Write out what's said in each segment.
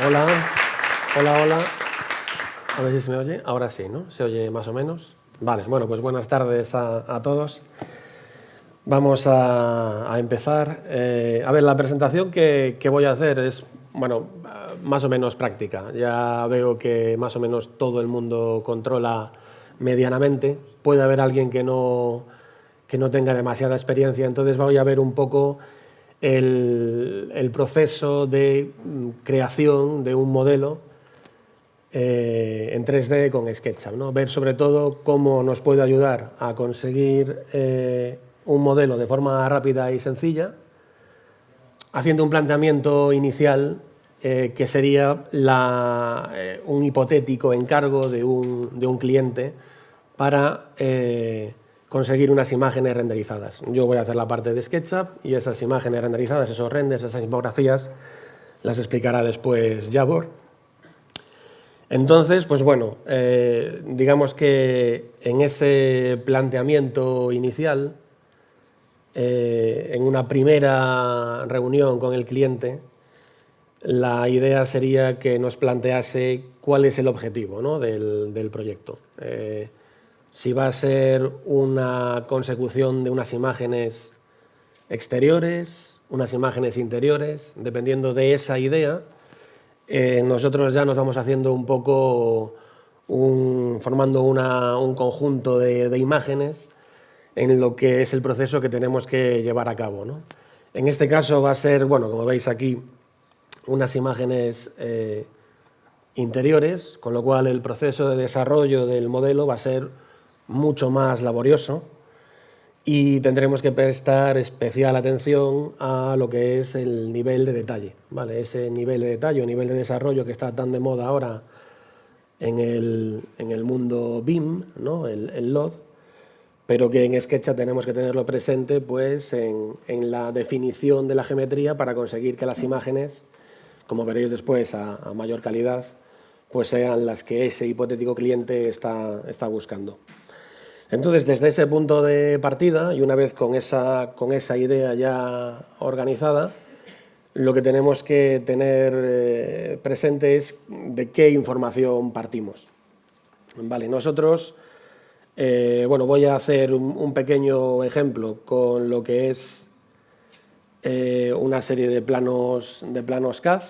Hola, hola, hola. A ver si se me oye. Ahora sí, ¿no? ¿Se oye más o menos? Vale, bueno, pues buenas tardes a todos. Vamos a empezar. A ver, la presentación que voy a hacer es, bueno, más o menos práctica. Ya veo que más o menos todo el mundo controla medianamente. Puede haber alguien que no tenga demasiada experiencia, entonces voy a ver un poco el proceso de creación de un modelo en 3D con SketchUp, ¿no? Ver sobre todo cómo nos puede ayudar a conseguir un modelo de forma rápida y sencilla, haciendo un planteamiento inicial que sería un hipotético encargo de un cliente para conseguir unas imágenes renderizadas. Yo voy a hacer la parte de SketchUp y esas imágenes renderizadas, esos renders, esas infografías, las explicará después Jabor. Entonces, pues bueno, digamos que en ese planteamiento inicial, en una primera reunión con el cliente, la idea sería que nos plantease cuál es el objetivo, ¿no?, del proyecto. Si va a ser una consecución de unas imágenes exteriores, unas imágenes interiores, dependiendo de esa idea, nosotros ya nos vamos haciendo un poco, formando un conjunto de imágenes en lo que es el proceso que tenemos que llevar a cabo, ¿no? En este caso va a ser, bueno, como veis aquí, unas imágenes interiores, con lo cual el proceso de desarrollo del modelo va a ser mucho más laborioso y tendremos que prestar especial atención a lo que es el nivel de detalle, ¿vale? Ese nivel de detalle o nivel de desarrollo que está tan de moda ahora en el mundo BIM, ¿no?, el LOD, pero que en SketchUp tenemos que tenerlo presente pues, en la definición de la geometría para conseguir que las imágenes, como veréis después a mayor calidad, pues sean las que ese hipotético cliente está buscando. Entonces, desde ese punto de partida, y una vez con esa idea ya organizada, lo que tenemos que tener presente es de qué información partimos. Vale, nosotros, bueno, voy a hacer un pequeño ejemplo con lo que es una serie de planos CAD,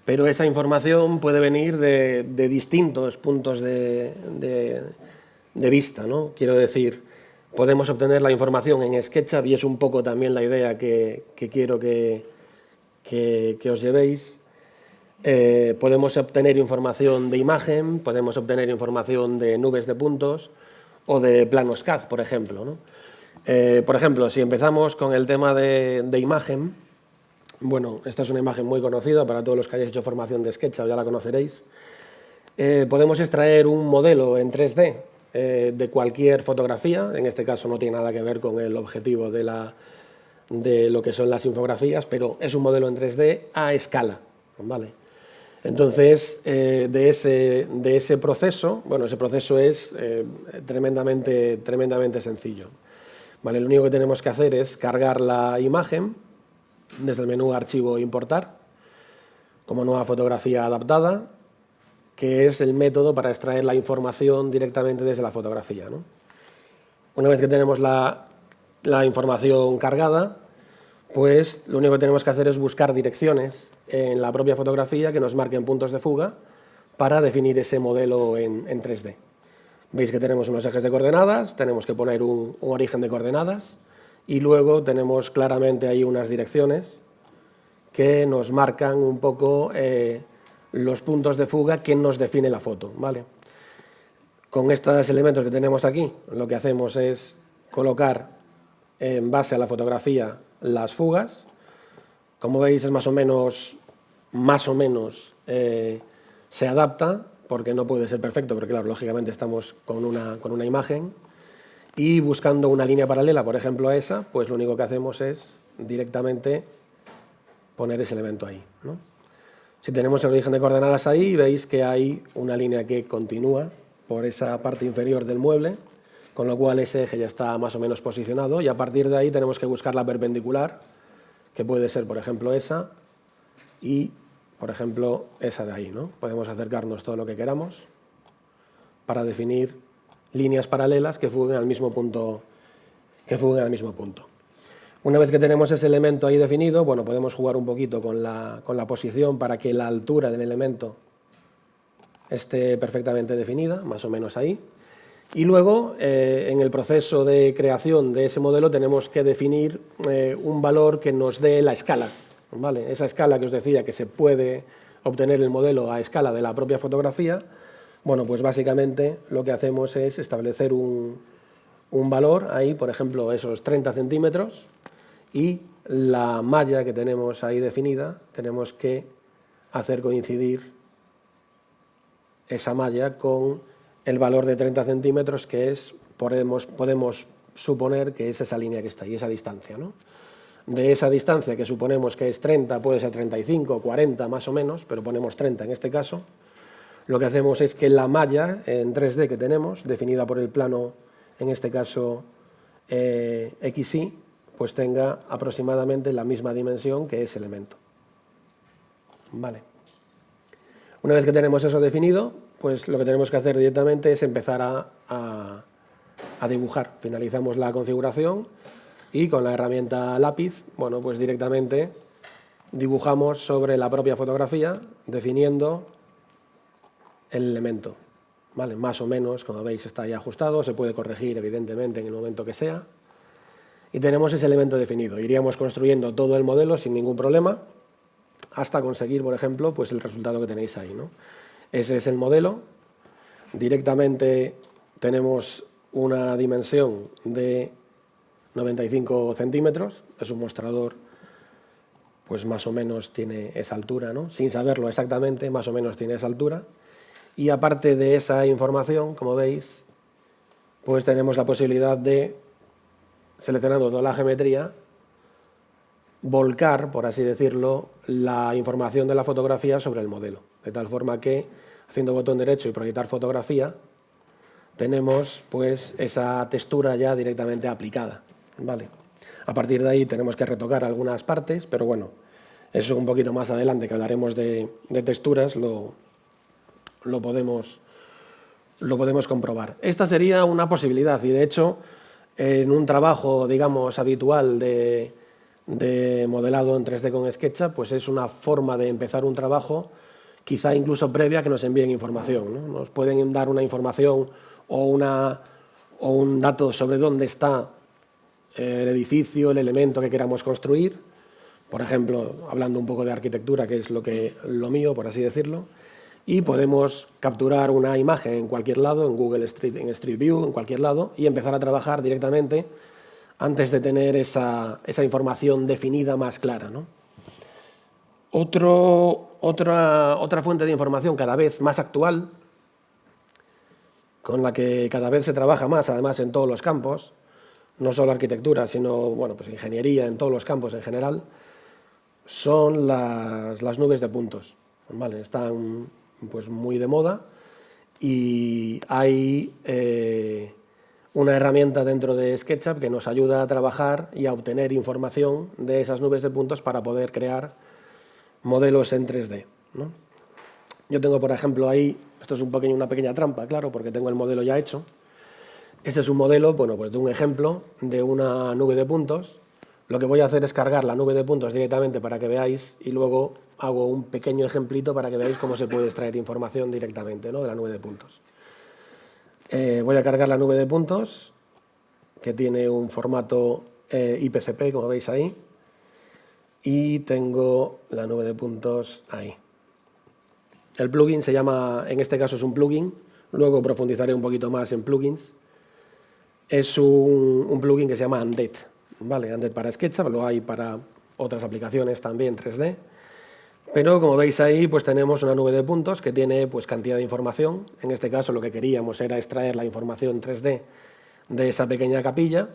pero esa información puede venir de distintos puntos de vista, ¿no? Quiero decir, podemos obtener la información en SketchUp y es un poco también la idea que quiero que os llevéis. Podemos obtener información de imagen, podemos obtener información de nubes de puntos o de planos CAD, por ejemplo, ¿no? Por ejemplo, si empezamos con el tema de imagen, bueno, esta es una imagen muy conocida para todos los que hayáis hecho formación de SketchUp, ya la conoceréis. Podemos extraer un modelo en 3D de cualquier fotografía, en este caso no tiene nada que ver con el objetivo de lo que son las infografías, pero es un modelo en 3D a escala, ¿vale? Entonces, de ese proceso, bueno, ese proceso es tremendamente sencillo, ¿vale? Lo único que tenemos que hacer es cargar la imagen desde el menú Archivo Importar, como nueva fotografía adaptada, que es el método para extraer la información directamente desde la fotografía, ¿no? Una vez que tenemos la información cargada, pues lo único que tenemos que hacer es buscar direcciones en la propia fotografía que nos marquen puntos de fuga para definir ese modelo en 3D. Veis que tenemos unos ejes de coordenadas, tenemos que poner un origen de coordenadas y luego tenemos claramente ahí unas direcciones que nos marcan un poco los puntos de fuga que nos define la foto, ¿vale? Con estos elementos que tenemos aquí, lo que hacemos es colocar en base a la fotografía las fugas. Como veis, es más o menos se adapta, porque no puede ser perfecto, porque claro, lógicamente estamos con una imagen, y buscando una línea paralela, por ejemplo a esa, pues lo único que hacemos es directamente poner ese elemento ahí, ¿no? Si tenemos el origen de coordenadas ahí, veis que hay una línea que continúa por esa parte inferior del mueble, con lo cual ese eje ya está más o menos posicionado, y a partir de ahí tenemos que buscar la perpendicular, que puede ser, por ejemplo, esa, y Por ejemplo, esa de ahí, ¿no? Podemos acercarnos todo lo que queramos para definir líneas paralelas que fuguen al mismo punto. Una vez que tenemos ese elemento ahí definido, bueno, podemos jugar un poquito con la posición para que la altura del elemento esté perfectamente definida, más o menos ahí. Y luego, en el proceso de creación de ese modelo, tenemos que definir un valor que nos dé la escala, ¿vale? Esa escala que os decía que se puede obtener el modelo a escala de la propia fotografía. Bueno, pues básicamente lo que hacemos es establecer un valor ahí, por ejemplo, esos 30 centímetros, y la malla que tenemos ahí definida, tenemos que hacer coincidir esa malla con el valor de 30 centímetros, que es, podemos suponer que es esa línea que está ahí, esa distancia, ¿no? De esa distancia que suponemos que es 30, puede ser 35, 40 más o menos, pero ponemos 30 en este caso, lo que hacemos es que la malla en 3D que tenemos, definida por el plano, en este caso XY, pues tenga aproximadamente la misma dimensión que ese elemento. Vale. Una vez que tenemos eso definido, pues lo que tenemos que hacer directamente es empezar a dibujar. Finalizamos la configuración y con la herramienta lápiz, bueno, pues directamente dibujamos sobre la propia fotografía, definiendo el elemento. ¿Vale? Más o menos, como veis, está ya ajustado, se puede corregir evidentemente en el momento que sea. Y tenemos ese elemento definido. Iríamos construyendo todo el modelo sin ningún problema hasta conseguir, por ejemplo, pues el resultado que tenéis ahí, ¿no? Ese es el modelo. Directamente tenemos una dimensión de 95 centímetros. Es un mostrador, pues más o menos tiene esa altura, ¿no? Sin saberlo exactamente, más o menos tiene esa altura. Y aparte de esa información, como veis, pues tenemos la posibilidad de, seleccionando toda la geometría, volcar, por así decirlo, la información de la fotografía sobre el modelo. De tal forma que, haciendo botón derecho y proyectar fotografía, tenemos pues esa textura ya directamente aplicada, ¿vale? A partir de ahí tenemos que retocar algunas partes, pero bueno, eso un poquito más adelante, que hablaremos de texturas, lo podemos comprobar. Esta sería una posibilidad y, de hecho, en un trabajo, digamos, habitual de modelado en 3D con SketchUp, pues es una forma de empezar un trabajo, quizá incluso previa, que nos envíen información, ¿no? Nos pueden dar una información o un dato sobre dónde está el edificio, el elemento que queramos construir. Por ejemplo, hablando un poco de arquitectura, que es lo mío, por así decirlo, y podemos capturar una imagen en cualquier lado, en Google Street View, en cualquier lado, y empezar a trabajar directamente antes de tener esa información definida más clara, ¿no? Otra fuente de información cada vez más actual, con la que cada vez se trabaja más, además en todos los campos, no solo arquitectura, sino bueno, pues ingeniería, en todos los campos en general, son las nubes de puntos, ¿vale? Están pues muy de moda y hay una herramienta dentro de SketchUp que nos ayuda a trabajar y a obtener información de esas nubes de puntos para poder crear modelos en 3D, ¿no? Yo tengo, por ejemplo, ahí, esto es una pequeña trampa, claro, porque tengo el modelo ya hecho. Este es un modelo, bueno, pues de un ejemplo de una nube de puntos. Lo que voy a hacer es cargar la nube de puntos directamente para que veáis, y luego hago un pequeño ejemplito para que veáis cómo se puede extraer información directamente, ¿no?, de la nube de puntos. Voy a cargar la nube de puntos, que tiene un formato IPCP, como veis ahí, y tengo la nube de puntos ahí. El plugin se llama, en este caso es un plugin, luego profundizaré un poquito más en plugins. Es un plugin que se llama Undead, ¿vale? Undead para SketchUp, lo hay para otras aplicaciones también 3D. Pero como veis ahí, pues tenemos una nube de puntos que tiene pues cantidad de información. En este caso lo que queríamos era extraer la información 3D de esa pequeña capilla.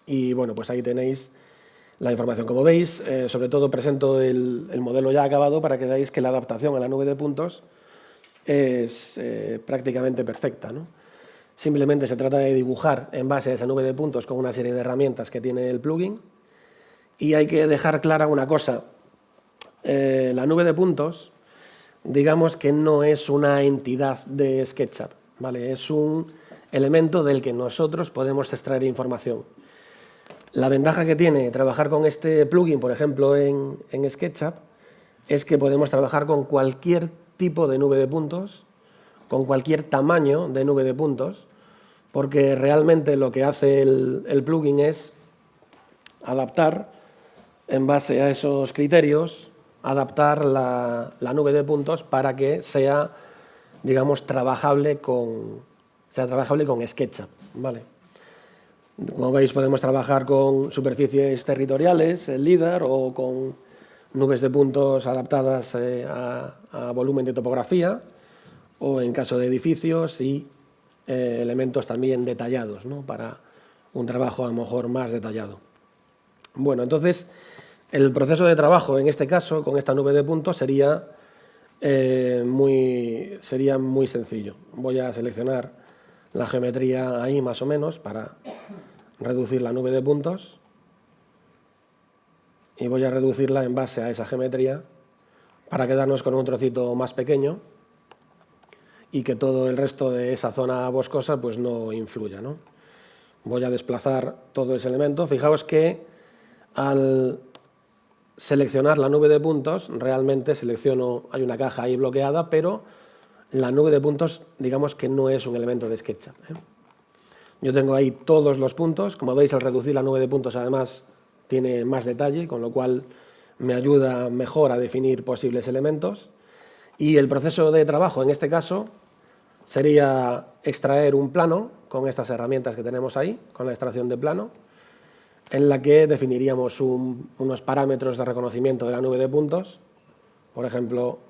Y bueno, pues ahí tenéis la información. Como veis, sobre todo presento el modelo ya acabado para que veáis que la adaptación a la nube de puntos es prácticamente perfecta, ¿no? Simplemente se trata de dibujar en base a esa nube de puntos con una serie de herramientas que tiene el plugin. Y hay que dejar clara una cosa la nube de puntos, digamos que no es una entidad de SketchUp, ¿vale? Es un elemento del que nosotros podemos extraer información. La ventaja que tiene trabajar con este plugin, por ejemplo, en SketchUp, es que podemos trabajar con cualquier tipo de nube de puntos, con cualquier tamaño de nube de puntos, porque realmente lo que hace el plugin es adaptar, en base a esos criterios, adaptar la nube de puntos para que sea, digamos, trabajable con SketchUp, ¿vale? Como veis, podemos trabajar con superficies territoriales, el LIDAR, o con nubes de puntos adaptadas a volumen de topografía, o en caso de edificios y elementos también detallados, ¿no? Para un trabajo a lo mejor más detallado. Bueno, entonces, el proceso de trabajo, en este caso, con esta nube de puntos, sería muy sencillo. Voy a seleccionar la geometría ahí, más o menos, para reducir la nube de puntos. Y voy a reducirla en base a esa geometría para quedarnos con un trocito más pequeño y que todo el resto de esa zona boscosa pues no influya, ¿no? Voy a desplazar todo ese elemento. Fijaos que al seleccionar la nube de puntos, realmente hay una caja ahí bloqueada, pero la nube de puntos, digamos que no es un elemento de SketchUp, ¿eh? Yo tengo ahí todos los puntos. Como veis, al reducir la nube de puntos, además, tiene más detalle, con lo cual me ayuda mejor a definir posibles elementos. Y el proceso de trabajo, en este caso, sería extraer un plano con estas herramientas que tenemos ahí, con la extracción de plano, en la que definiríamos unos parámetros de reconocimiento de la nube de puntos, por ejemplo,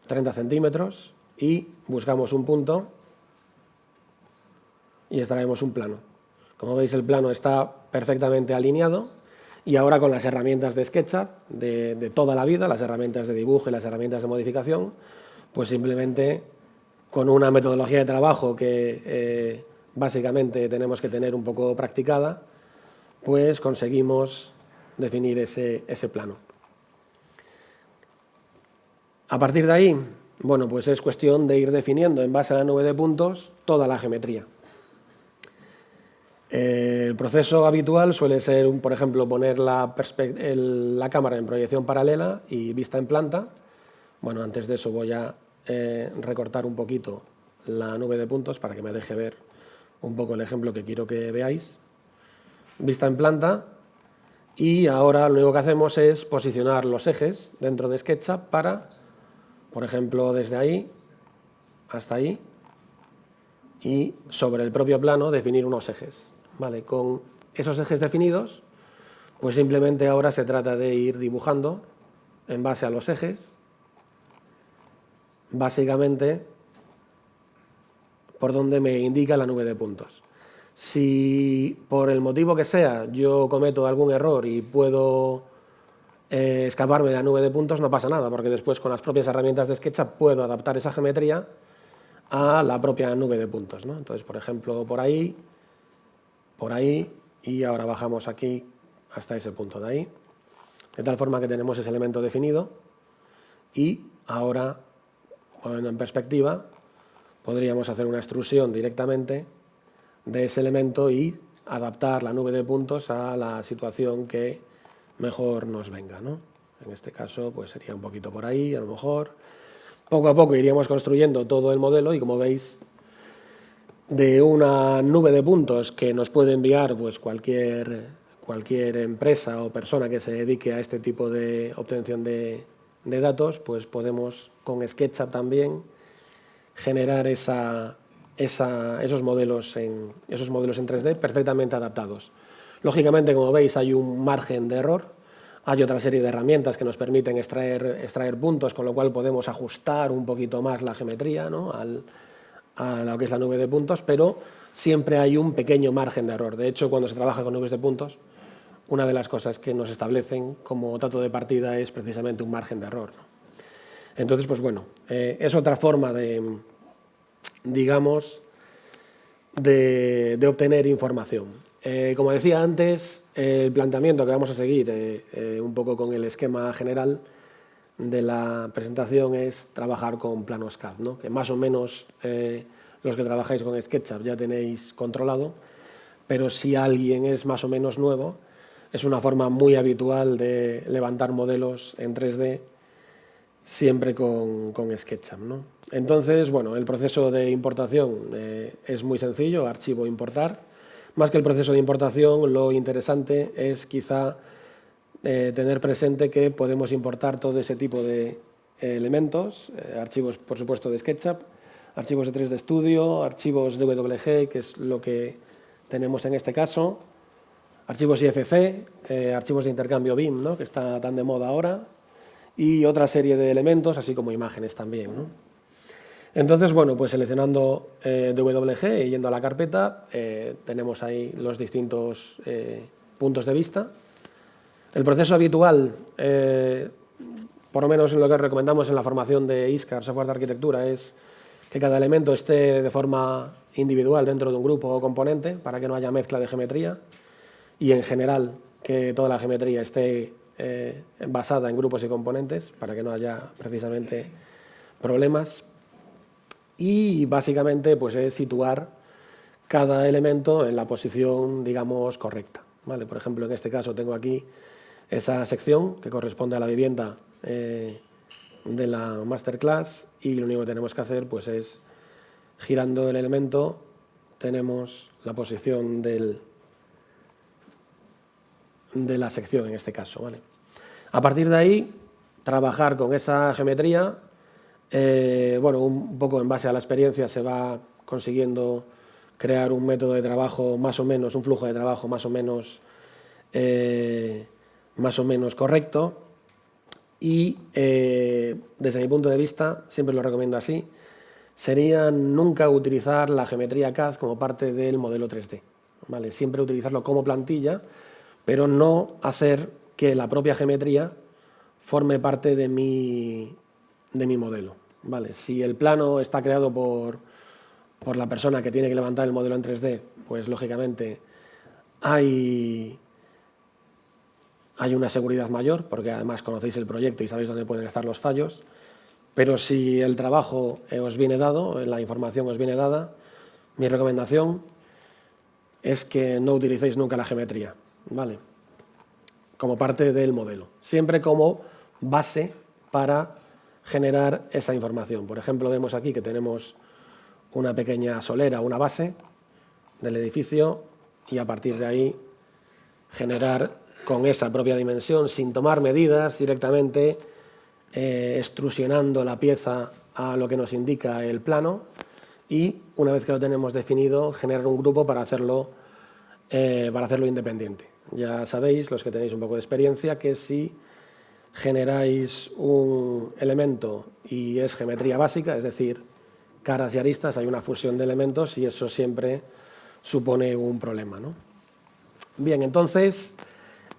30 centímetros, y buscamos un punto y extraemos un plano. Como veis, el plano está perfectamente alineado, y ahora con las herramientas de SketchUp de toda la vida, las herramientas de dibujo y las herramientas de modificación, pues simplemente con una metodología de trabajo que básicamente tenemos que tener un poco practicada, pues conseguimos definir ese plano. A partir de ahí, bueno, pues es cuestión de ir definiendo en base a la nube de puntos toda la geometría. El proceso habitual suele ser, por ejemplo, poner la cámara en proyección paralela y vista en planta. Bueno, antes de eso voy a recortar un poquito la nube de puntos para que me deje ver un poco el ejemplo que quiero que veáis. Vista en planta, y ahora lo único que hacemos es posicionar los ejes dentro de SketchUp para, por ejemplo, desde ahí hasta ahí, y sobre el propio plano definir unos ejes. ¿Vale? Con esos ejes definidos, pues simplemente ahora se trata de ir dibujando en base a los ejes, básicamente por donde me indica la nube de puntos. Si por el motivo que sea yo cometo algún error y puedo escaparme de la nube de puntos, no pasa nada, porque después con las propias herramientas de SketchUp puedo adaptar esa geometría a la propia nube de puntos, ¿no? Entonces, por ejemplo, por ahí, y ahora bajamos aquí hasta ese punto de ahí, de tal forma que tenemos ese elemento definido, y ahora, poniendo en perspectiva, podríamos hacer una extrusión directamente de ese elemento y adaptar la nube de puntos a la situación que mejor nos venga, ¿no? En este caso, pues sería un poquito por ahí, a lo mejor. Poco a poco iríamos construyendo todo el modelo, y como veis, de una nube de puntos que nos puede enviar pues cualquier empresa o persona que se dedique a este tipo de obtención de datos, pues podemos con SketchUp también generar esos modelos en 3D perfectamente adaptados. Lógicamente, como veis, hay un margen de error. Hay otra serie de herramientas que nos permiten extraer puntos, con lo cual podemos ajustar un poquito más la geometría, ¿no? a lo que es la nube de puntos, pero siempre hay un pequeño margen de error. De hecho, cuando se trabaja con nubes de puntos, una de las cosas que nos establecen como dato de partida es precisamente un margen de error, ¿no? Entonces, pues bueno, es otra forma de, digamos, de obtener información. Como decía antes, el planteamiento que vamos a seguir un poco con el esquema general de la presentación es trabajar con planos CAD, ¿no? Que más o menos los que trabajáis con SketchUp ya tenéis controlado, pero si alguien es más o menos nuevo, es una forma muy habitual de levantar modelos en 3D siempre con SketchUp, ¿no? Entonces, bueno, el proceso de importación es muy sencillo, archivo importar. Más que el proceso de importación, lo interesante es quizá tener presente que podemos importar todo ese tipo de elementos, archivos, por supuesto, de SketchUp, archivos de 3D Studio, archivos de WG, que es lo que tenemos en este caso, archivos IFC, archivos de intercambio BIM, ¿no? Que está tan de moda ahora, y otra serie de elementos, así como imágenes también, ¿no? Entonces, bueno, pues seleccionando DWG y yendo a la carpeta, tenemos ahí los distintos puntos de vista. El proceso habitual, por lo menos en lo que recomendamos en la formación de ISCAR, software de arquitectura, es que cada elemento esté de forma individual dentro de un grupo o componente para que no haya mezcla de geometría y, en general, que toda la geometría esté basada en grupos y componentes para que no haya precisamente problemas. Y básicamente pues es situar cada elemento en la posición, digamos, correcta, ¿vale? Por ejemplo, en este caso tengo aquí esa sección que corresponde a la vivienda de la masterclass y lo único que tenemos que hacer pues es, girando el elemento, tenemos la posición de la sección en este caso, ¿vale? A partir de ahí, trabajar con esa geometría. Bueno, un poco en base a la experiencia se va consiguiendo crear un método de trabajo más o menos, un flujo de trabajo más o menos correcto y desde mi punto de vista, siempre lo recomiendo así, sería nunca utilizar la geometría CAD como parte del modelo 3D, ¿vale? Siempre utilizarlo como plantilla, pero no hacer que la propia geometría forme parte de mi modelo, ¿vale? Si el plano está creado por la persona que tiene que levantar el modelo en 3D, pues lógicamente hay una seguridad mayor, porque además conocéis el proyecto y sabéis dónde pueden estar los fallos, pero si el trabajo os viene dado, la información os viene dada, mi recomendación es que no utilicéis nunca la geometría, ¿vale? Como parte del modelo, siempre como base para generar esa información. Por ejemplo, vemos aquí que tenemos una pequeña solera, una base del edificio y a partir de ahí generar con esa propia dimensión, sin tomar medidas, directamente extrusionando la pieza a lo que nos indica el plano y una vez que lo tenemos definido, generar un grupo para hacerlo independiente. Ya sabéis, los que tenéis un poco de experiencia, que si generáis un elemento y es geometría básica, es decir, caras y aristas, hay una fusión de elementos y eso siempre supone un problema, ¿no? Bien, entonces,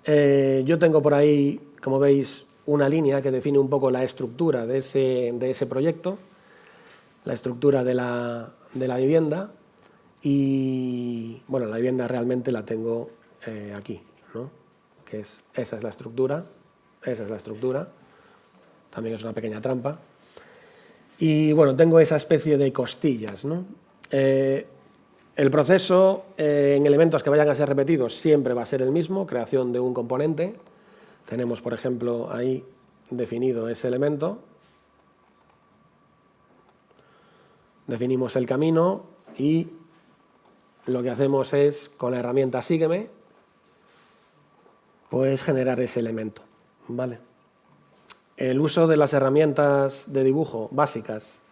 yo tengo por ahí, como veis, una línea que define un poco la estructura de ese proyecto, la estructura de la vivienda y, bueno, la vivienda realmente la tengo aquí, ¿no? Que esa es la estructura. Esa es la estructura, también es una pequeña trampa. Y bueno, tengo esa especie de costillas, ¿no? El proceso en elementos que vayan a ser repetidos siempre va a ser el mismo, creación de un componente. Tenemos, por ejemplo, ahí definido ese elemento. Definimos el camino y lo que hacemos es, con la herramienta Sígueme, pues generar ese elemento. ¿Vale? El uso de las herramientas de dibujo básicas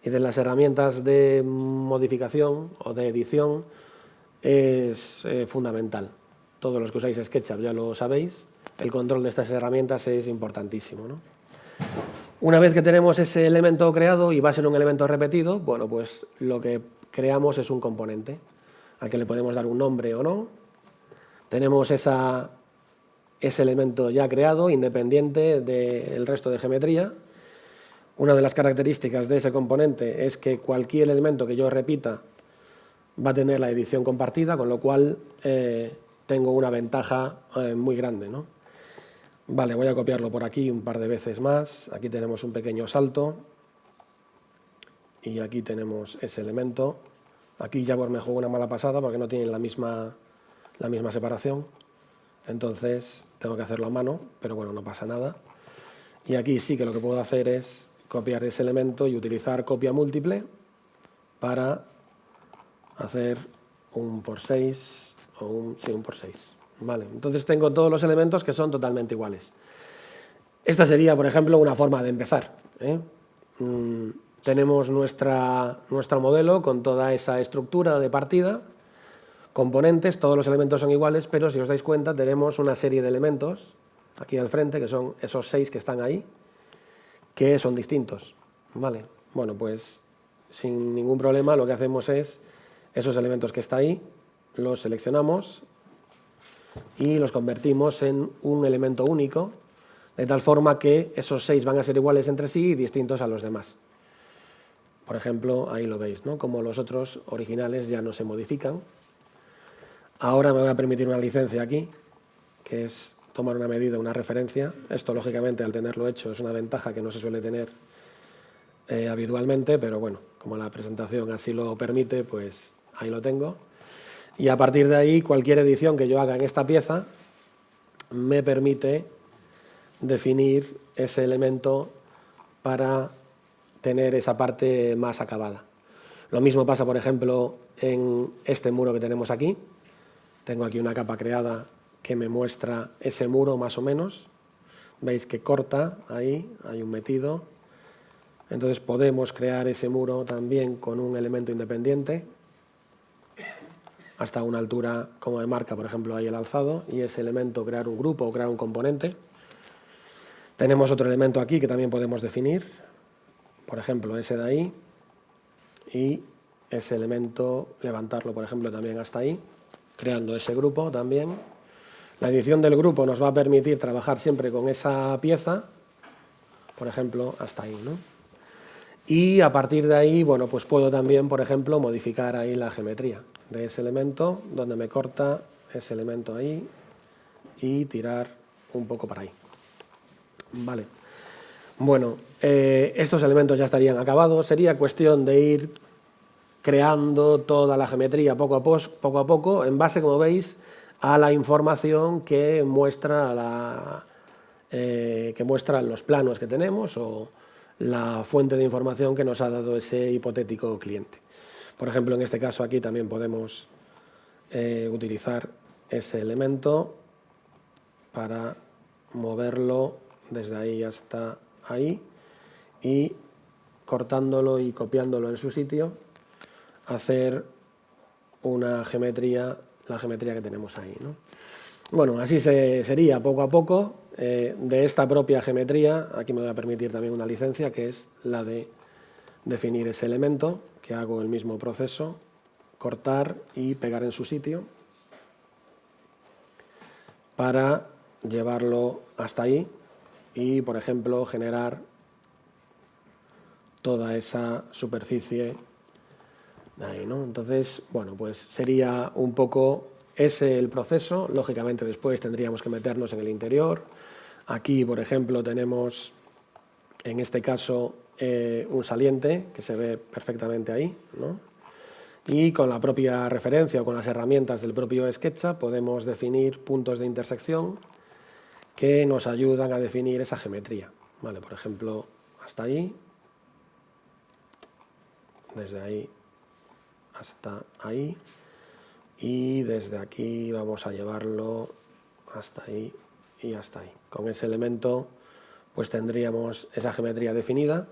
y de las herramientas de modificación o de edición es fundamental. Todos los que usáis SketchUp ya lo sabéis, el control de estas herramientas es importantísimo, ¿no? Una vez que tenemos ese elemento creado y va a ser un elemento repetido, bueno, pues lo que creamos es un componente al que le podemos dar un nombre o no. Tenemos ese elemento ya creado, independiente del resto de geometría. Una de las características de ese componente es que cualquier elemento que yo repita va a tener la edición compartida, con lo cual tengo una ventaja muy grande, ¿no? Vale, voy a copiarlo por aquí un par de veces más. Aquí tenemos un pequeño salto y aquí tenemos ese elemento. Aquí ya pues me juego una mala pasada porque no tienen la misma separación. Entonces tengo que hacerlo a mano, pero bueno, no pasa nada. Y aquí sí que lo que puedo hacer es copiar ese elemento y utilizar copia múltiple para hacer un por 6 o un por 6. Vale, entonces tengo todos los elementos que son totalmente iguales. Esta sería, por ejemplo, una forma de empezar, ¿eh? Tenemos nuestro modelo con toda esa estructura de partida, componentes, todos los elementos son iguales, pero si os dais cuenta tenemos una serie de elementos aquí al frente, que son esos 6 que están ahí, que son distintos. Vale, bueno, pues sin ningún problema lo que hacemos es esos elementos que está ahí, los seleccionamos y los convertimos en un elemento único, de tal forma que esos 6 van a ser iguales entre sí y distintos a los demás. Por ejemplo, ahí lo veis, ¿no? Como los otros originales ya no se modifican. Ahora me voy a permitir una licencia aquí, que es tomar una medida, una referencia. Esto, lógicamente, al tenerlo hecho, es una ventaja que no se suele tener habitualmente, pero bueno, como la presentación así lo permite, pues ahí lo tengo. Y a partir de ahí, cualquier edición que yo haga en esta pieza me permite definir ese elemento para tener esa parte más acabada. Lo mismo pasa, por ejemplo, en este muro que tenemos aquí. Tengo aquí una capa creada que me muestra ese muro más o menos. Veis que corta ahí, hay un metido. Entonces podemos crear ese muro también con un elemento independiente hasta una altura como de marca, por ejemplo, ahí el alzado, y ese elemento crear un grupo o crear un componente. Tenemos otro elemento aquí que también podemos definir, por ejemplo, ese de ahí, y ese elemento levantarlo, por ejemplo, también hasta ahí, creando ese grupo también. La edición del grupo nos va a permitir trabajar siempre con esa pieza, por ejemplo, hasta ahí, ¿no? Y a partir de ahí, bueno, pues puedo también, por ejemplo, modificar ahí la geometría de ese elemento, donde me corta ese elemento ahí y tirar un poco para ahí. Vale. Bueno, estos elementos ya estarían acabados. Sería cuestión de ir creando toda la geometría poco a poco, en base, como veis, a la información que muestra los planos que tenemos o la fuente de información que nos ha dado ese hipotético cliente. Por ejemplo, en este caso aquí también podemos utilizar ese elemento para moverlo desde ahí hasta ahí y cortándolo y copiándolo en su sitio, hacer una geometría, la geometría que tenemos ahí, ¿no? Bueno, así sería poco a poco. De esta propia geometría, aquí me voy a permitir también una licencia, que es la de definir ese elemento, que hago el mismo proceso, cortar y pegar en su sitio, para llevarlo hasta ahí y, por ejemplo, generar toda esa superficie de ahí, ¿no? Entonces, bueno, pues sería un poco ese el proceso. Lógicamente después tendríamos que meternos en el interior. Aquí, por ejemplo, tenemos, en este caso, un saliente que se ve perfectamente ahí, ¿no? Y con la propia referencia o con las herramientas del propio SketchUp podemos definir puntos de intersección que nos ayudan a definir esa geometría. Vale, por ejemplo, hasta ahí, desde ahí hasta ahí, y desde aquí vamos a llevarlo hasta ahí y hasta ahí. Con ese elemento pues tendríamos esa geometría definida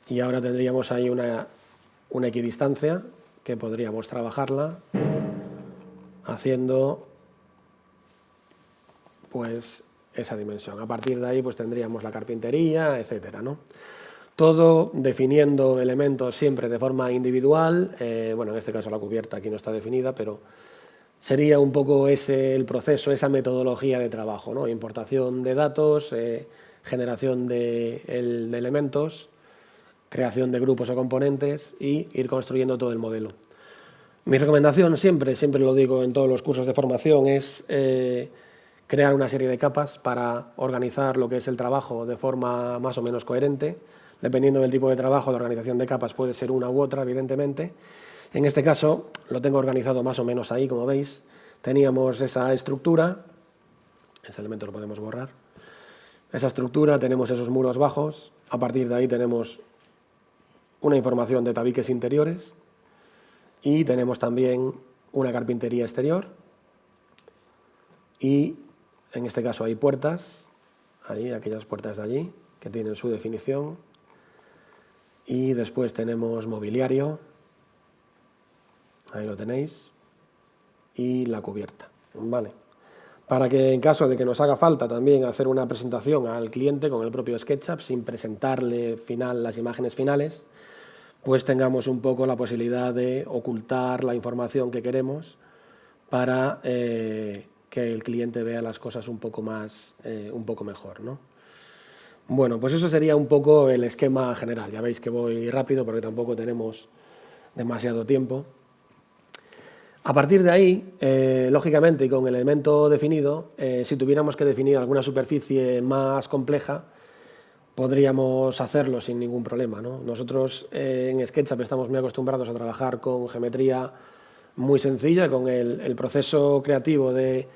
y ahora tendríamos ahí una equidistancia que podríamos trabajarla haciendo pues esa dimensión. A partir de ahí pues tendríamos la carpintería, etcétera, ¿no? Todo definiendo elementos siempre de forma individual. Bueno, en este caso la cubierta aquí no está definida, pero sería un poco ese el proceso, esa metodología de trabajo, ¿no? Importación de datos, generación de elementos, creación de grupos o componentes y ir construyendo todo el modelo. Mi recomendación siempre lo digo en todos los cursos de formación, es crear una serie de capas para organizar lo que es el trabajo de forma más o menos coherente. Dependiendo del tipo de trabajo, la organización de capas puede ser una u otra, evidentemente. En este caso, lo tengo organizado más o menos ahí, como veis. Teníamos esa estructura, ese elemento lo podemos borrar. Esa estructura, tenemos esos muros bajos, a partir de ahí tenemos una información de tabiques interiores y tenemos también una carpintería exterior y en este caso hay puertas, ahí, aquellas puertas de allí que tienen su definición y después tenemos mobiliario, ahí lo tenéis, y la cubierta, ¿vale? Para que en caso de que nos haga falta también hacer una presentación al cliente con el propio SketchUp, sin presentarle las imágenes finales, pues tengamos un poco la posibilidad de ocultar la información que queremos para que el cliente vea las cosas un poco mejor, ¿no? Bueno, pues eso sería un poco el esquema general. Ya veis que voy rápido porque tampoco tenemos demasiado tiempo. A partir de ahí, lógicamente, y con el elemento definido, si tuviéramos que definir alguna superficie más compleja, podríamos hacerlo sin ningún problema, ¿no? Nosotros en SketchUp estamos muy acostumbrados a trabajar con geometría muy sencilla, con el proceso creativo de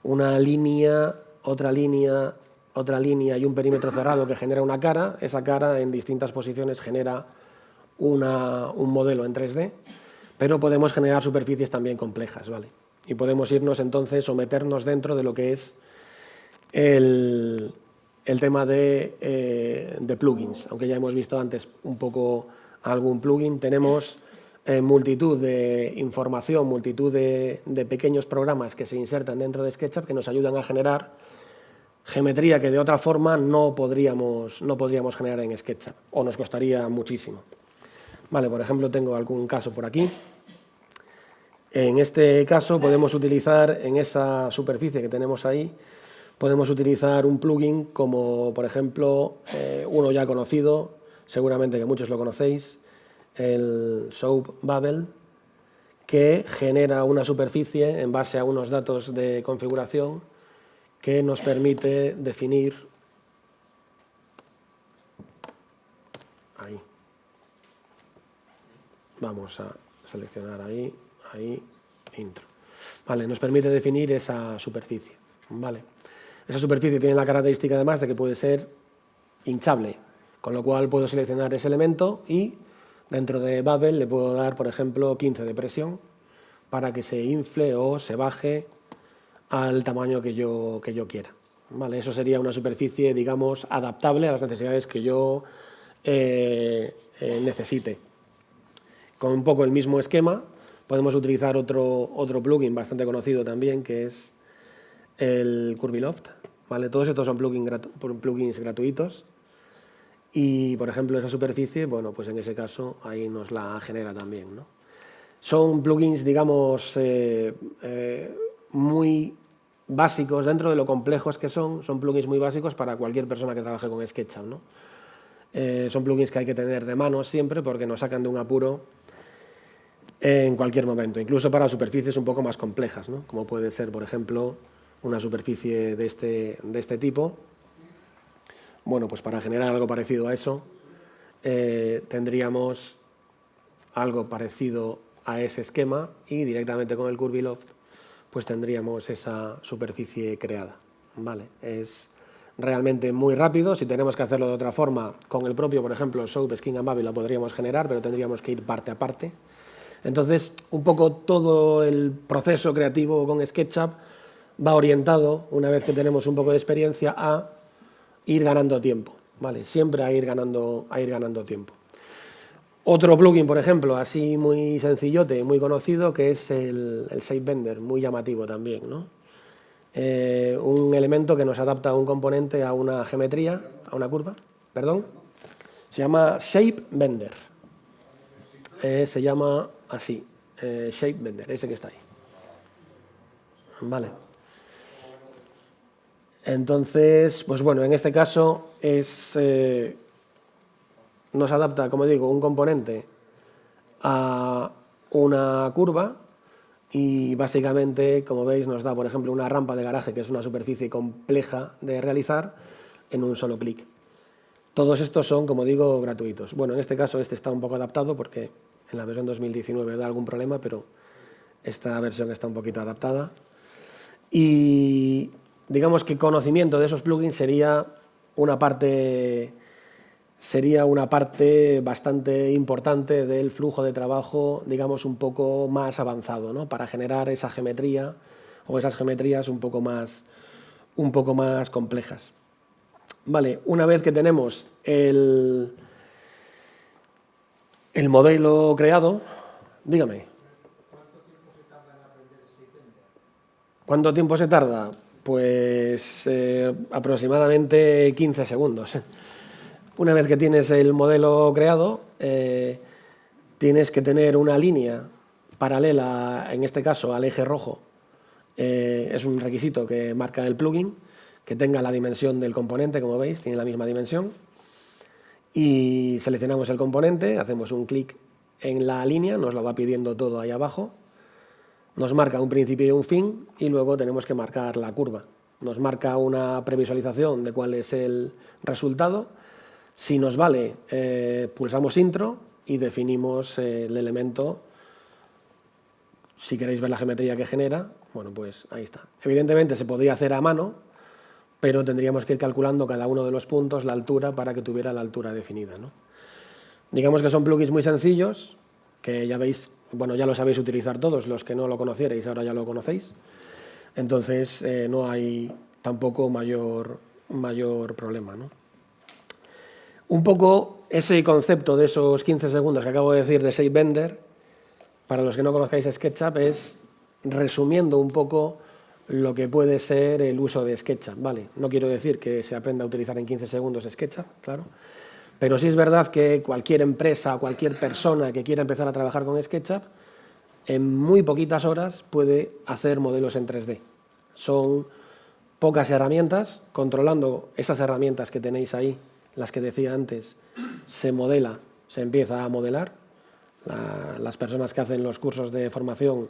una línea, otra línea, otra línea y un perímetro cerrado que genera una cara. Esa cara en distintas posiciones genera un modelo en 3D. Pero podemos generar superficies también complejas, ¿vale? Y podemos irnos entonces o meternos dentro de lo que es el tema de plugins. Aunque ya hemos visto antes un poco algún plugin, tenemos multitud de información, multitud de pequeños programas que se insertan dentro de SketchUp que nos ayudan a generar geometría que de otra forma no podríamos generar en SketchUp o nos costaría muchísimo. Vale, por ejemplo, tengo algún caso por aquí. En este caso podemos utilizar, en esa superficie que tenemos ahí, podemos utilizar un plugin como, por ejemplo, uno ya conocido, seguramente que muchos lo conocéis, el Soap Bubble, que genera una superficie en base a unos datos de configuración que nos permite definir ahí. Vamos a seleccionar ahí, intro. Vale, nos permite definir esa superficie. Vale. Esa superficie tiene la característica además de que puede ser hinchable, con lo cual puedo seleccionar ese elemento y dentro de Bubble le puedo dar, por ejemplo, 15 de presión para que se infle o se baje al tamaño que yo quiera. Vale, eso sería una superficie, digamos, adaptable a las necesidades que yo necesite. Con un poco el mismo esquema, podemos utilizar otro plugin bastante conocido también, que es el Curviloft. ¿Vale? Todos estos son plugins gratuitos. Y, por ejemplo, esa superficie, bueno, pues en ese caso ahí nos la genera también, ¿no? Son plugins, digamos, muy básicos, dentro de lo complejos que son plugins muy básicos para cualquier persona que trabaje con SketchUp, ¿no? Son plugins que hay que tener de mano siempre porque nos sacan de un apuro en cualquier momento, incluso para superficies un poco más complejas, ¿no? Como puede ser, por ejemplo, una superficie de este tipo. Bueno, pues para generar algo parecido a eso, tendríamos algo parecido a ese esquema y directamente con el Curviloft pues tendríamos esa superficie creada, ¿vale? Es realmente muy rápido. Si tenemos que hacerlo de otra forma, con el propio, por ejemplo, Soap, Skin and Bubble lo podríamos generar, pero tendríamos que ir parte a parte. Entonces, un poco todo el proceso creativo con SketchUp va orientado, una vez que tenemos un poco de experiencia, a ir ganando tiempo, ¿vale? Siempre a ir ganando tiempo. Otro plugin, por ejemplo, así muy sencillote, muy conocido, que es el Shape Bender, muy llamativo también, ¿no? Un elemento que nos adapta a un componente, a una geometría, a una curva, perdón. Se llama Shape Bender. Se llama así, Shape Bender, ese que está ahí. Vale. Entonces, pues bueno, en este caso nos adapta, como digo, un componente a una curva y básicamente, como veis, nos da, por ejemplo, una rampa de garaje, que es una superficie compleja de realizar, en un solo clic. Todos estos son, como digo, gratuitos. Bueno, en este caso este está un poco adaptado porque en la versión 2019 da algún problema, pero esta versión está un poquito adaptada. Y digamos que conocimiento de esos plugins sería una parte bastante importante del flujo de trabajo, digamos, un poco más avanzado, ¿no? Para generar esa geometría o esas geometrías un poco más complejas. Vale, una vez que tenemos el modelo creado, dígame. ¿Cuánto tiempo se tarda? Pues aproximadamente 15 segundos. Una vez que tienes el modelo creado, tienes que tener una línea paralela, en este caso al eje rojo. Es un requisito que marca el plugin, que tenga la dimensión del componente, como veis, tiene la misma dimensión. Y seleccionamos el componente, hacemos un clic en la línea, nos lo va pidiendo todo ahí abajo. Nos marca un principio y un fin y luego tenemos que marcar la curva. Nos marca una previsualización de cuál es el resultado. Si nos vale, pulsamos intro y definimos el elemento. Si queréis ver la geometría que genera, bueno, pues ahí está. Evidentemente se podría hacer a mano, pero tendríamos que ir calculando cada uno de los puntos, la altura, para que tuviera la altura definida, ¿no? Digamos que son plugins muy sencillos, que ya veis, bueno, ya lo sabéis utilizar todos, los que no lo conocierais ahora ya lo conocéis. Entonces no hay tampoco mayor problema, ¿no? Un poco ese concepto de esos 15 segundos que acabo de decir de Shape Bender, para los que no conozcáis SketchUp, es resumiendo un poco lo que puede ser el uso de SketchUp, ¿vale? No quiero decir que se aprenda a utilizar en 15 segundos SketchUp, claro, pero sí es verdad que cualquier empresa o cualquier persona que quiera empezar a trabajar con SketchUp, en muy poquitas horas puede hacer modelos en 3D. Son pocas herramientas, controlando esas herramientas que tenéis ahí, las que decía antes, se modela, se empieza a modelar. Las personas que hacen los cursos de formación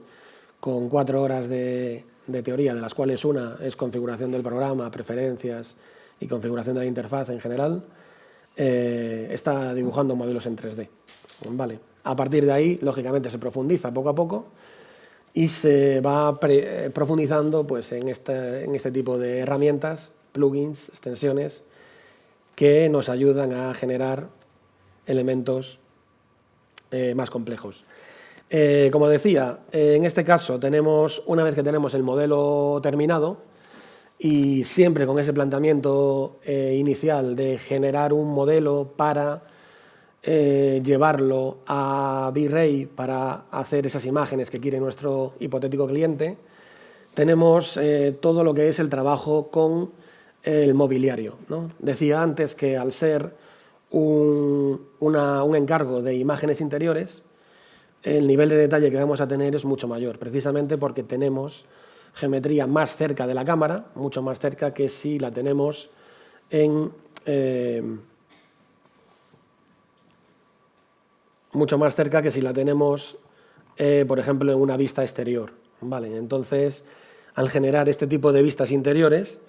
con 4 horas de teoría, de las cuales una es configuración del programa, preferencias y configuración de la interfaz en general, está dibujando modelos en 3D. Vale. A partir de ahí, lógicamente, se profundiza poco a poco y se va profundizando pues, en este tipo de herramientas, plugins, extensiones, que nos ayudan a generar elementos más complejos. Como decía, en este caso tenemos, una vez que tenemos el modelo terminado, y siempre con ese planteamiento inicial de generar un modelo para llevarlo a V-Ray para hacer esas imágenes que quiere nuestro hipotético cliente, tenemos todo lo que es el trabajo con el mobiliario, ¿no? Decía antes que al ser un encargo de imágenes interiores, el nivel de detalle que vamos a tener es mucho mayor, precisamente porque tenemos geometría más cerca de la cámara, mucho más cerca que si la tenemos por ejemplo, en una vista exterior, ¿vale? Entonces, al generar este tipo de vistas interiores,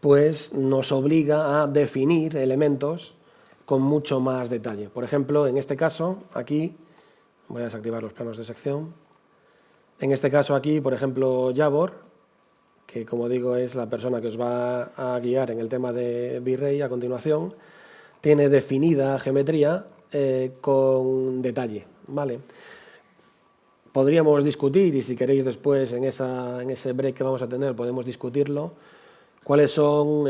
pues nos obliga a definir elementos con mucho más detalle. Por ejemplo, en este caso, aquí, voy a desactivar los planos de sección. En este caso aquí, por ejemplo, Javor, que como digo es la persona que os va a guiar en el tema de V-Ray a continuación, tiene definida geometría con detalle, ¿vale? Podríamos discutir, y si queréis después en ese break que vamos a tener podemos discutirlo, cuáles son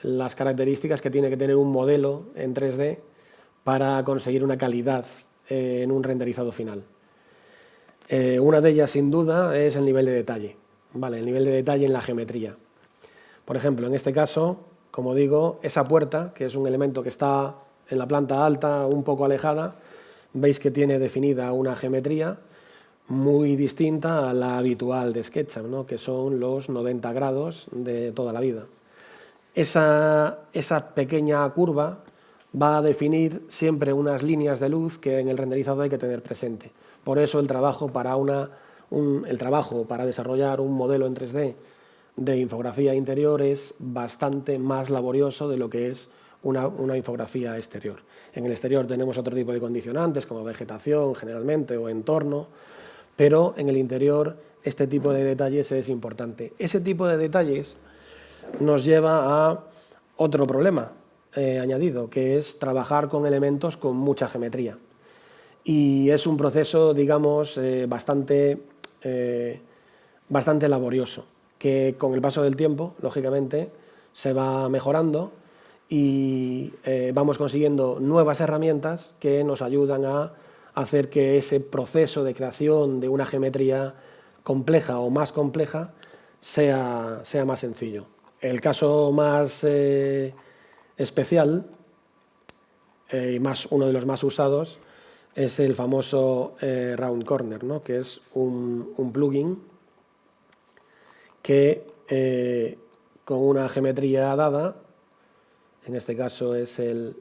las características que tiene que tener un modelo en 3D para conseguir una calidad en un renderizado final. Una de ellas, sin duda, es el nivel de detalle, ¿vale? El nivel de detalle en la geometría. Por ejemplo, en este caso, como digo, esa puerta, que es un elemento que está en la planta alta, un poco alejada, veis que tiene definida una geometría muy distinta a la habitual de SketchUp, ¿no? Que son los 90 grados de toda la vida. Esa pequeña curva va a definir siempre unas líneas de luz que en el renderizado hay que tener presente. Por eso el trabajo para desarrollar un modelo en 3D de infografía interior es bastante más laborioso de lo que es una infografía exterior. En el exterior tenemos otro tipo de condicionantes, como vegetación generalmente o entorno, pero en el interior este tipo de detalles es importante. Ese tipo de detalles nos lleva a otro problema añadido, que es trabajar con elementos con mucha geometría. Y es un proceso, digamos, bastante laborioso, que con el paso del tiempo, lógicamente, se va mejorando y vamos consiguiendo nuevas herramientas que nos ayudan a hacer que ese proceso de creación de una geometría compleja o más compleja sea más sencillo. El caso más especial y uno de los más usados es el famoso Round Corner, ¿no? Que es un plugin que con una geometría dada, en este caso es el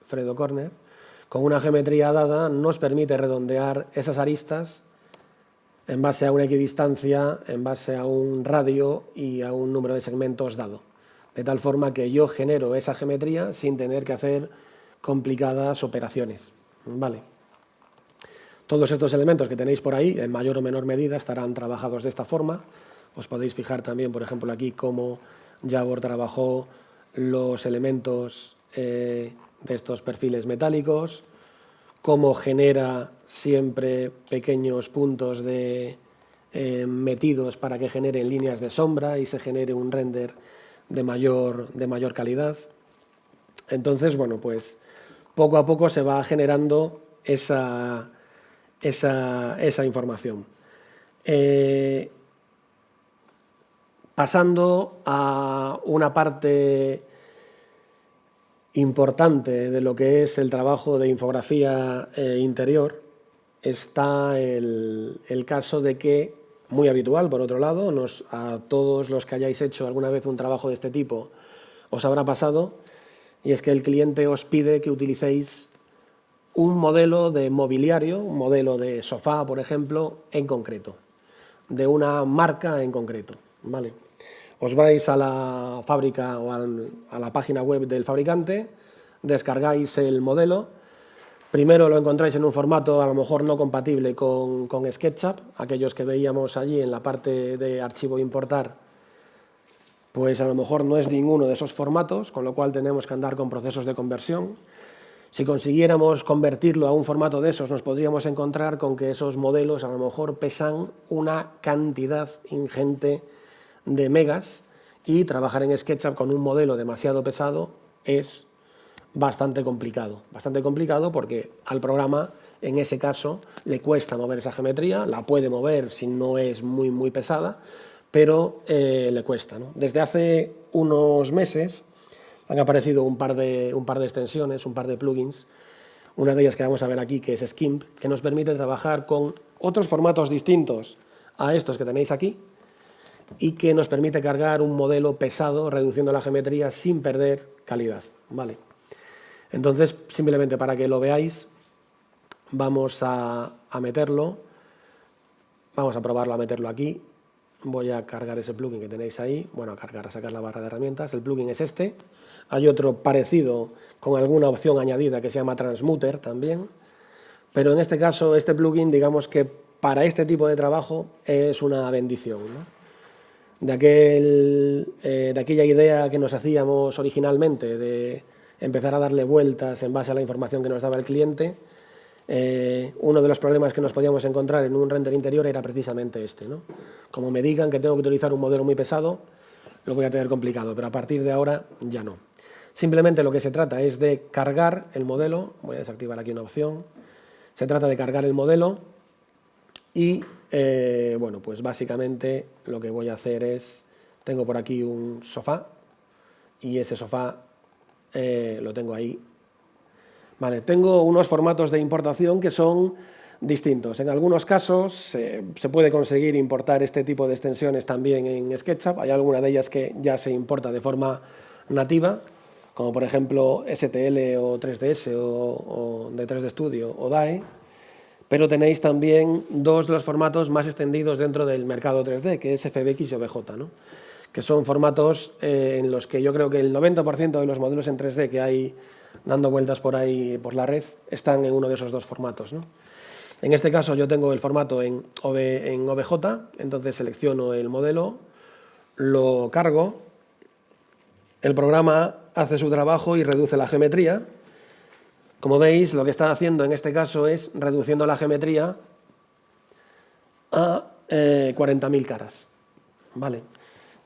Fredo Corner, con una geometría dada nos permite redondear esas aristas en base a una equidistancia, en base a un radio y a un número de segmentos dado. De tal forma que yo genero esa geometría sin tener que hacer complicadas operaciones. ¿Vale? Todos estos elementos que tenéis por ahí, en mayor o menor medida, estarán trabajados de esta forma. Os podéis fijar también, por ejemplo, aquí cómo Jabor trabajó los elementos de estos perfiles metálicos, cómo genera siempre pequeños puntos metidos para que generen líneas de sombra y se genere un render de mayor calidad. Entonces, bueno, pues poco a poco se va generando esa información. Pasando a una parte importante de lo que es el trabajo de infografía interior, está el caso de que, muy habitual por otro lado, a todos los que hayáis hecho alguna vez un trabajo de este tipo os habrá pasado, y es que el cliente os pide que utilicéis un modelo de mobiliario, un modelo de sofá, por ejemplo, en concreto, de una marca en concreto, ¿vale? Os vais a la fábrica o a la página web del fabricante, descargáis el modelo, primero lo encontráis en un formato a lo mejor no compatible con SketchUp, aquellos que veíamos allí en la parte de archivo importar, pues a lo mejor no es ninguno de esos formatos, con lo cual tenemos que andar con procesos de conversión. Si consiguiéramos convertirlo a un formato de esos, nos podríamos encontrar con que esos modelos a lo mejor pesan una cantidad ingente de megas, y trabajar en SketchUp con un modelo demasiado pesado es bastante complicado porque al programa en ese caso le cuesta mover esa geometría, la puede mover si no es muy pesada, pero le cuesta, ¿no? Desde hace unos meses han aparecido un par de extensiones, un par de plugins, una de ellas que vamos a ver aquí, que es Skimp, que nos permite trabajar con otros formatos distintos a estos que tenéis aquí, y que nos permite cargar un modelo pesado reduciendo la geometría sin perder calidad, ¿vale? Entonces, simplemente para que lo veáis, vamos a meterlo, vamos a probarlo a meterlo aquí. Voy a cargar ese plugin que tenéis ahí, bueno, a sacar la barra de herramientas. El plugin es este. Hay otro parecido con alguna opción añadida que se llama Transmuter también, pero en este caso, este plugin, digamos que para este tipo de trabajo es una bendición, ¿no? De aquella idea que nos hacíamos originalmente de empezar a darle vueltas en base a la información que nos daba el cliente, uno de los problemas que nos podíamos encontrar en un render interior era precisamente este, ¿no? Como me digan que tengo que utilizar un modelo muy pesado, lo voy a tener complicado, pero a partir de ahora ya no. Simplemente lo que se trata es de cargar el modelo, voy a desactivar aquí una opción, se trata de cargar el modelo y, bueno, pues básicamente lo que voy a hacer es, tengo por aquí un sofá y ese sofá lo tengo ahí. Vale, tengo unos formatos de importación que son distintos. En algunos casos se puede conseguir importar este tipo de extensiones también en SketchUp. Hay alguna de ellas que ya se importa de forma nativa, como por ejemplo STL o 3ds o de 3D Studio o DAE, pero tenéis también dos de los formatos más extendidos dentro del mercado 3D, que es FBX y OBJ, ¿no? Que son formatos en los que yo creo que el 90% de los modelos en 3D que hay dando vueltas por ahí por la red están en uno de esos dos formatos, ¿no? En este caso yo tengo el formato en OBJ, entonces selecciono el modelo, lo cargo, el programa hace su trabajo y reduce la geometría. Como veis, lo que está haciendo en este caso es reduciendo la geometría a 40.000 caras. ¿Vale?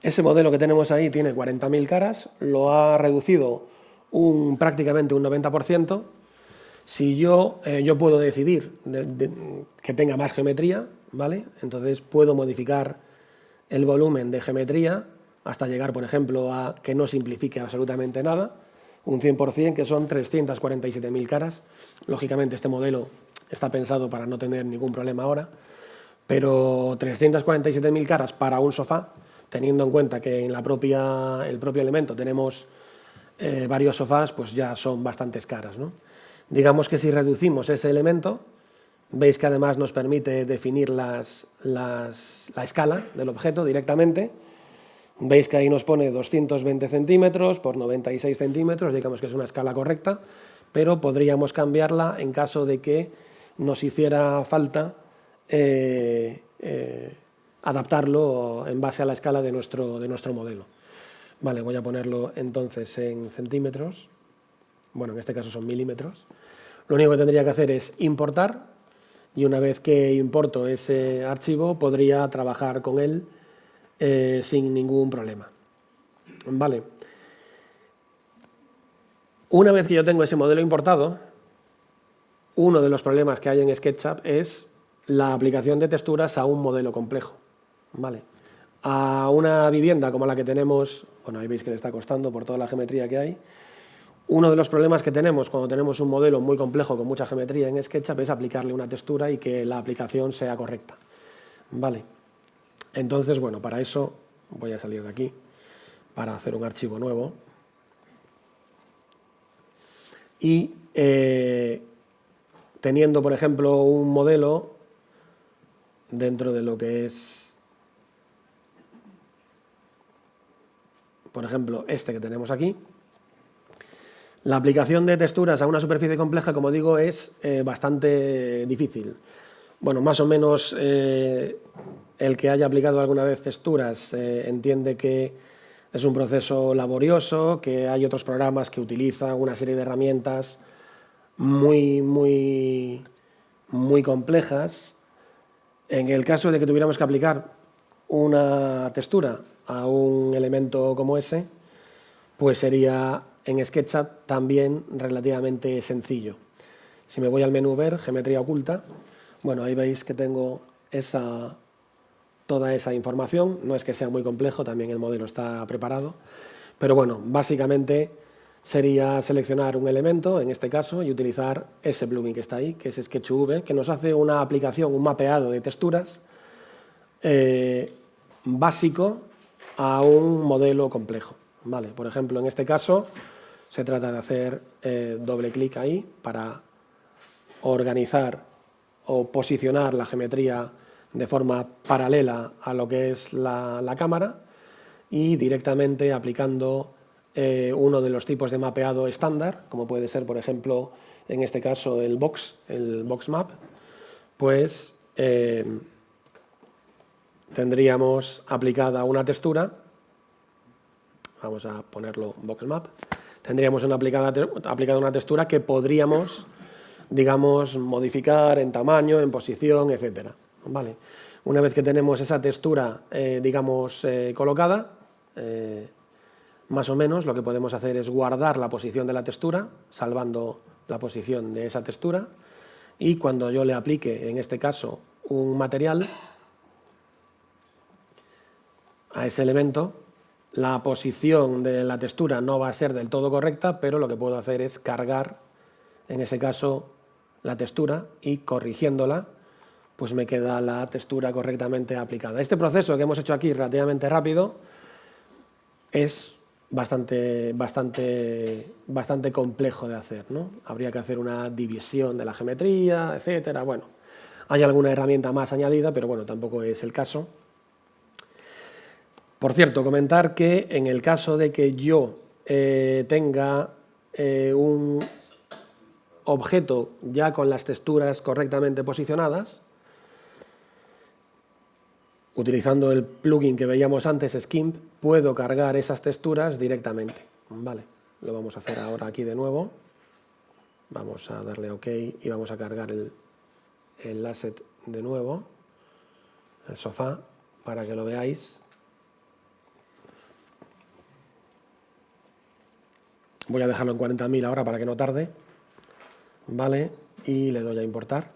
Ese modelo que tenemos ahí tiene 40.000 caras, lo ha reducido prácticamente un 90%. Si yo puedo decidir que tenga más geometría, ¿vale? Entonces puedo modificar el volumen de geometría hasta llegar, por ejemplo, a que no simplifique absolutamente nada, un 100%, que son 347.000 caras. Lógicamente este modelo está pensado para no tener ningún problema ahora, pero 347.000 caras para un sofá, teniendo en cuenta que en el propio elemento tenemos varios sofás, pues ya son bastantes caras, ¿no? Digamos que si reducimos ese elemento, veis que además nos permite definir la escala del objeto directamente. Veis que ahí nos pone 220 centímetros por 96 centímetros, digamos que es una escala correcta, pero podríamos cambiarla en caso de que nos hiciera falta adaptarlo en base a la escala de nuestro modelo. Vale, voy a ponerlo entonces en centímetros. Bueno, en este caso son milímetros. Lo único que tendría que hacer es importar, y una vez que importo ese archivo podría trabajar con él sin ningún problema. Vale. Una vez que yo tengo ese modelo importado, uno de los problemas que hay en SketchUp es la aplicación de texturas a un modelo complejo. Vale. A una vivienda como la que tenemos, bueno, ahí veis que le está costando por toda la geometría que hay. Uno de los problemas que tenemos cuando tenemos un modelo muy complejo con mucha geometría en SketchUp es aplicarle una textura y que la aplicación sea correcta. Vale. Entonces, bueno, para eso voy a salir de aquí para hacer un archivo nuevo. Y teniendo, por ejemplo, un modelo dentro de lo que es, por ejemplo, este que tenemos aquí, la aplicación de texturas a una superficie compleja, como digo, es bastante difícil. Bueno, más o menos el que haya aplicado alguna vez texturas entiende que es un proceso laborioso, que hay otros programas que utilizan una serie de herramientas muy complejas. En el caso de que tuviéramos que aplicar una textura a un elemento como ese, pues sería en SketchUp también relativamente sencillo. Si me voy al menú Ver, Geometría Oculta, bueno, ahí veis que tengo toda esa información. No es que sea muy complejo, también el modelo está preparado, pero bueno, básicamente sería seleccionar un elemento, en este caso, y utilizar ese plugin que está ahí, que es SketchUV, que nos hace una aplicación, un mapeado de texturas básico a un modelo complejo. Vale, por ejemplo, en este caso se trata de hacer doble clic ahí para organizar o posicionar la geometría de forma paralela a lo que es la cámara y directamente aplicando uno de los tipos de mapeado estándar, como puede ser, por ejemplo, en este caso el box map, pues tendríamos aplicada una textura. Vamos a ponerlo box map. Tendríamos aplicada una textura que podríamos, digamos, modificar en tamaño, en posición, etcétera. Vale. Una vez que tenemos esa textura, digamos, colocada, más o menos lo que podemos hacer es guardar la posición de la textura, salvando la posición de esa textura, y cuando yo le aplique, en este caso, un material a ese elemento, la posición de la textura no va a ser del todo correcta, pero lo que puedo hacer es cargar, en ese caso, la textura y corrigiéndola, pues me queda la textura correctamente aplicada. Este proceso que hemos hecho aquí relativamente rápido es bastante complejo de hacer, ¿no? Habría que hacer una división de la geometría, etcétera. Bueno, hay alguna herramienta más añadida, pero bueno, tampoco es el caso. Por cierto, comentar que en el caso de que yo tenga un objeto ya con las texturas correctamente posicionadas, utilizando el plugin que veíamos antes, Skimp, puedo cargar esas texturas directamente. Vale, lo vamos a hacer ahora aquí de nuevo. Vamos a darle OK y vamos a cargar el asset de nuevo, el sofá, para que lo veáis. Voy a dejarlo en 40.000 ahora para que no tarde. Vale, y le doy a importar.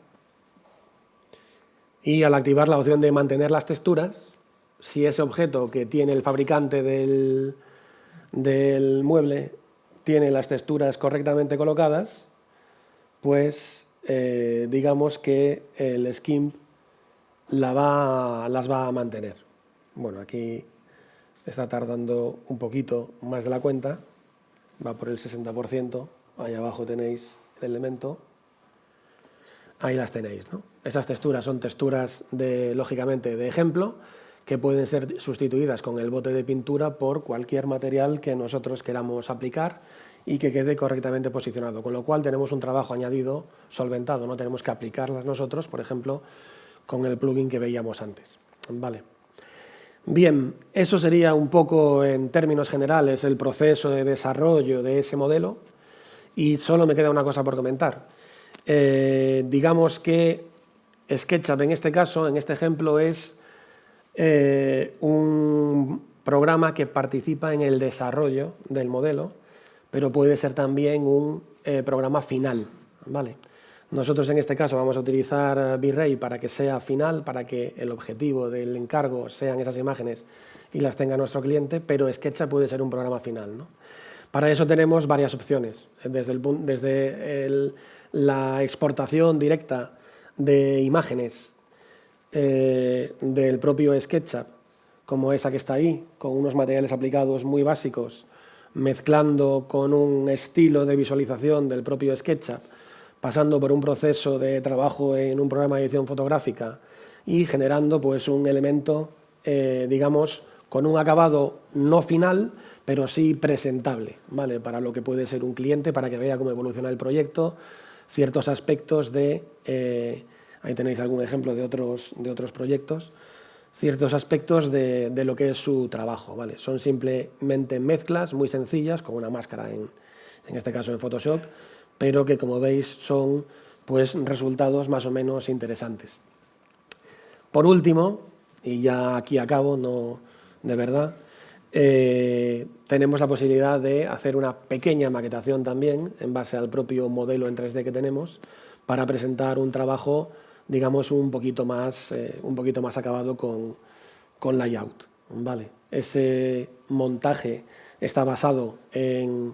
Y al activar la opción de mantener las texturas, si ese objeto que tiene el fabricante del mueble tiene las texturas correctamente colocadas, pues digamos que el Skimp las va a mantener. Bueno, aquí está tardando un poquito más de la cuenta, va por el 60%, ahí abajo tenéis el elemento. Ahí las tenéis, ¿no? Esas texturas son texturas, lógicamente, de ejemplo, que pueden ser sustituidas con el bote de pintura por cualquier material que nosotros queramos aplicar y que quede correctamente posicionado, con lo cual tenemos un trabajo añadido solventado, no tenemos que aplicarlas nosotros, por ejemplo, con el plugin que veíamos antes. Vale. Bien, eso sería un poco, en términos generales, el proceso de desarrollo de ese modelo, y solo me queda una cosa por comentar. Digamos que SketchUp en este caso, en este ejemplo, es un programa que participa en el desarrollo del modelo, pero puede ser también un programa final, ¿vale? Nosotros en este caso vamos a utilizar V-Ray para que sea final, para que el objetivo del encargo sean esas imágenes y las tenga nuestro cliente, pero SketchUp puede ser un programa final, ¿no? Para eso tenemos varias opciones, desde la exportación directa de imágenes del propio SketchUp, como esa que está ahí, con unos materiales aplicados muy básicos, mezclando con un estilo de visualización del propio SketchUp, pasando por un proceso de trabajo en un programa de edición fotográfica y generando pues, un elemento, digamos, con un acabado no final, pero sí presentable, ¿vale? Para lo que puede ser un cliente, para que vea cómo evoluciona el proyecto, ciertos aspectos de, ahí tenéis algún ejemplo de otros proyectos, ciertos aspectos de lo que es su trabajo, ¿vale? Son simplemente mezclas muy sencillas, con una máscara, en este caso en Photoshop, pero que, como veis, son pues, resultados más o menos interesantes. Por último, y ya aquí acabo, no de verdad, tenemos la posibilidad de hacer una pequeña maquetación también, en base al propio modelo en 3D que tenemos, para presentar un trabajo, digamos, un poquito más acabado con layout, ¿vale? Ese montaje está basado en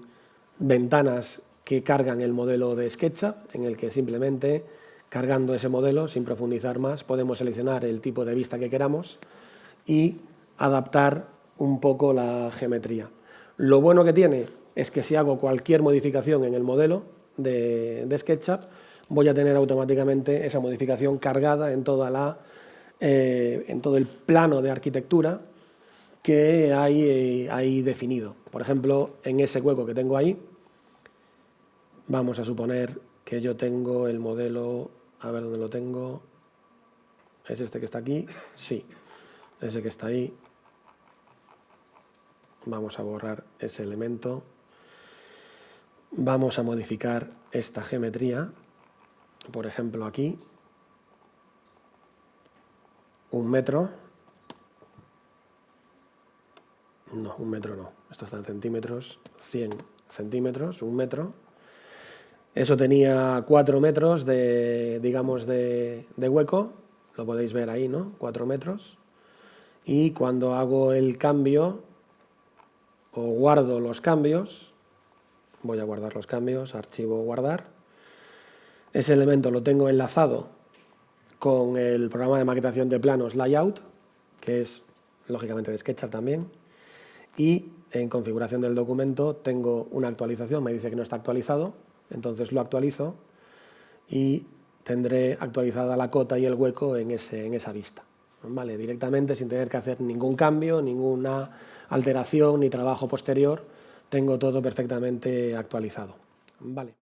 ventanas que cargan el modelo de SketchUp, en el que simplemente, cargando ese modelo, sin profundizar más, podemos seleccionar el tipo de vista que queramos y adaptar un poco la geometría. Lo bueno que tiene es que si hago cualquier modificación en el modelo de SketchUp, voy a tener automáticamente esa modificación cargada en todo el plano de arquitectura que hay definido. Por ejemplo, en ese hueco que tengo ahí, vamos a suponer que yo tengo el modelo, a ver dónde lo tengo, ¿es este que está aquí? Sí, ese que está ahí. Vamos a borrar ese elemento. Vamos a modificar esta geometría, por ejemplo aquí, 1 metro. No, 1 metro no, esto está en centímetros, 100 centímetros, 1 metro. Eso tenía 4 metros digamos, de hueco, lo podéis ver ahí, ¿no? 4 metros. Y cuando hago el cambio, o guardo los cambios, voy a guardar los cambios, archivo, guardar. Ese elemento lo tengo enlazado con el programa de maquetación de planos Layout, que es, lógicamente, de SketchUp también. y en configuración del documento tengo una actualización, me dice que no está actualizado, entonces lo actualizo y tendré actualizada la cota y el hueco en esa vista. ¿Vale? Directamente, sin tener que hacer ningún cambio, ninguna alteración ni trabajo posterior, tengo todo perfectamente actualizado. ¿Vale?